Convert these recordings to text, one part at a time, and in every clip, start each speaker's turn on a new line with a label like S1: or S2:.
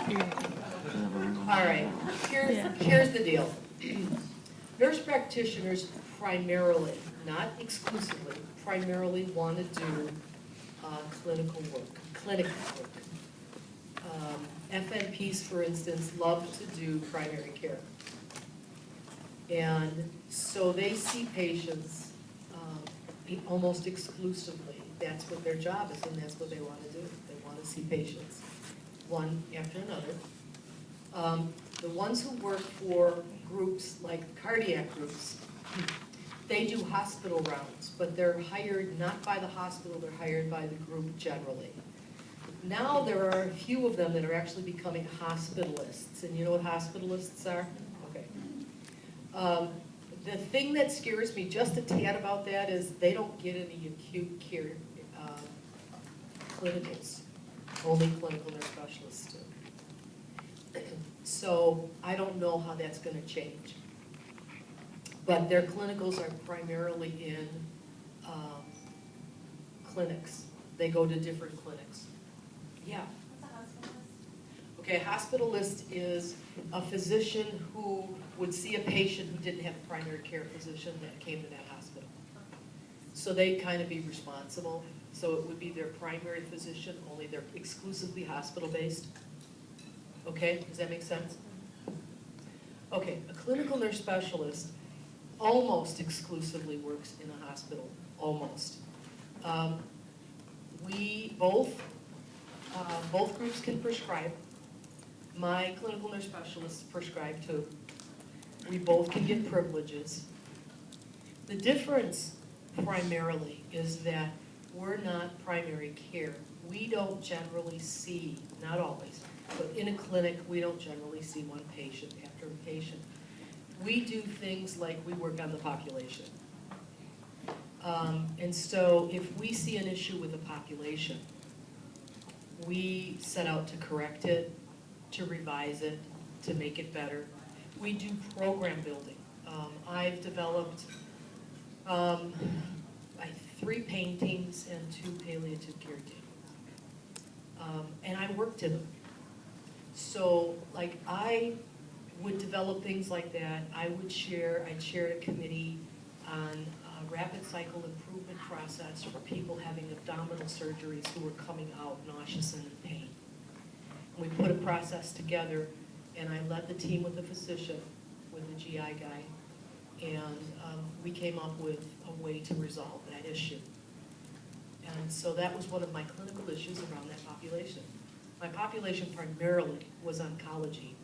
S1: All right, here's the deal. Nurse practitioners primarily, not exclusively, primarily want to do clinical work. FNPs, for instance, love to do primary care. And so they see patients almost exclusively. That's what their job is, and that's what they want to do. They want to see patients, one after another. The ones who work for groups like cardiac groups, they do hospital rounds, but they're hired not by the hospital, they're hired by the group generally. Now there are a few of them that are actually becoming hospitalists, and you know what hospitalists are? Okay. The thing that scares me just a tad about that is they don't get any acute care clinicals. Only clinical nurse specialists do. So I don't know how that's going to change. But their clinicals are primarily in clinics. They go to different clinics. Yeah.
S2: What's a hospitalist?
S1: Okay, a hospitalist is a physician who would see a patient who didn't have a primary care physician that came to that hospital. So they'd kind of be responsible. So it would be their primary physician, only they're exclusively hospital-based. Okay, does that make sense? Okay, a clinical nurse specialist almost exclusively works in a hospital, almost. We both groups can prescribe. My clinical nurse specialists prescribe too. We both can get privileges. The difference primarily is that we're not primary care. We don't generally see, not always, but in a clinic, we don't generally see one patient after a patient. We do things like we work on the population. And so if we see an issue with the population, we set out to correct it, to revise it, to make it better. We do program building. I've developed 3 pain teams and 2 palliative care teams. And I worked in them. So like I would develop things like that. I'd chair a committee on a rapid cycle improvement process for people having abdominal surgeries who were coming out nauseous and in pain. And we put a process together, and I led the team with a physician, with a GI guy, and we came up with a way to resolve that issue. And so that was one of my clinical issues around that population. My population primarily was oncology,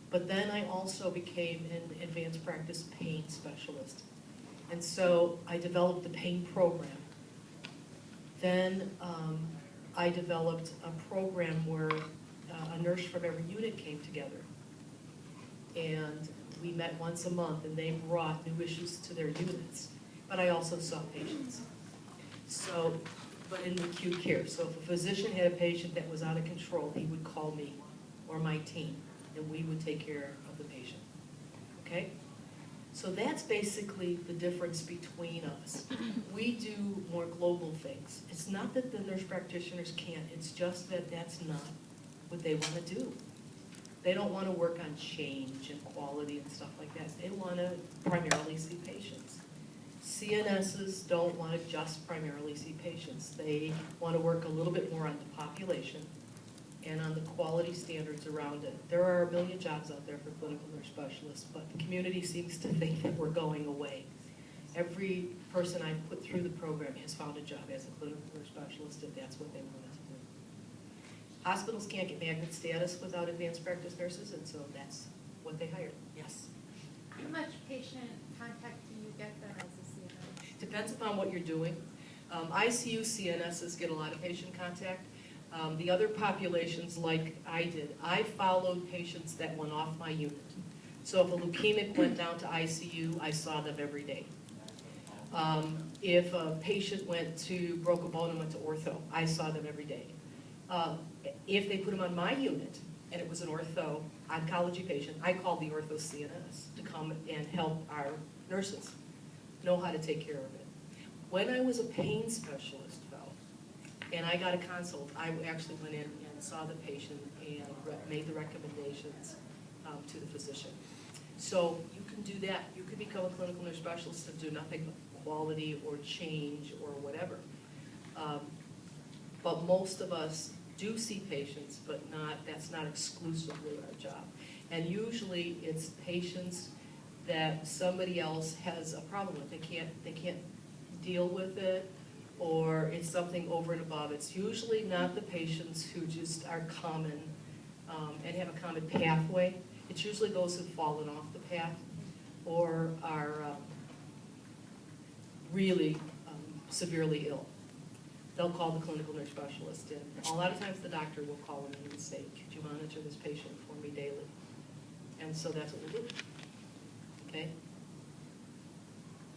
S1: but then I also became an advanced practice pain specialist. And so I developed the pain program. Then I developed a program where a nurse from every unit came together. And we met once a month, and they brought new issues to their units. But I also saw patients. So, but in acute care. So if a physician had a patient that was out of control, he would call me or my team, and we would take care of the patient. Okay? So that's basically the difference between us. We do more global things. It's not that the nurse practitioners can't, it's just that that's not what they want to do. They don't want to work on change and quality and stuff like that. They want to primarily see patients. CNSs don't want to just primarily see patients. They want to work a little bit more on the population and on the quality standards around it. There are a million jobs out there for clinical nurse specialists, but the community seems to think that we're going away. Every person I've put through the program has found a job as a clinical nurse specialist if that's what they wanted to do. Hospitals can't get magnet status without advanced practice nurses, and so that's what they hired. Yes?
S2: How much patient contact do you get then as a CNS?
S1: Depends upon what you're doing. ICU CNSs get a lot of patient contact. The other populations, like I did, I followed patients that went off my unit. So if a leukemic went down to ICU, I saw them every day. If a patient broke a bone and went to ortho, I saw them every day. If they put them on my unit, and it was an ortho oncology patient, I called the ortho CNS to come and help our nurses know how to take care of it. When I was a pain specialist, though, and I got a consult, I actually went in and saw the patient and made the recommendations to the physician. So you can do that. You could become a clinical nurse specialist and do nothing but quality or change or whatever. But most of us do see patients, but that's not exclusively our job. And usually it's patients that somebody else has a problem with. They can't deal with it, or it's something over and above. It's usually not the patients who just are common and have a common pathway. It's usually those who've fallen off the path or are really severely ill. They'll call the clinical nurse specialist in. A lot of times the doctor will call in and say, could you monitor this patient for me daily? And so that's what we'll do. Okay?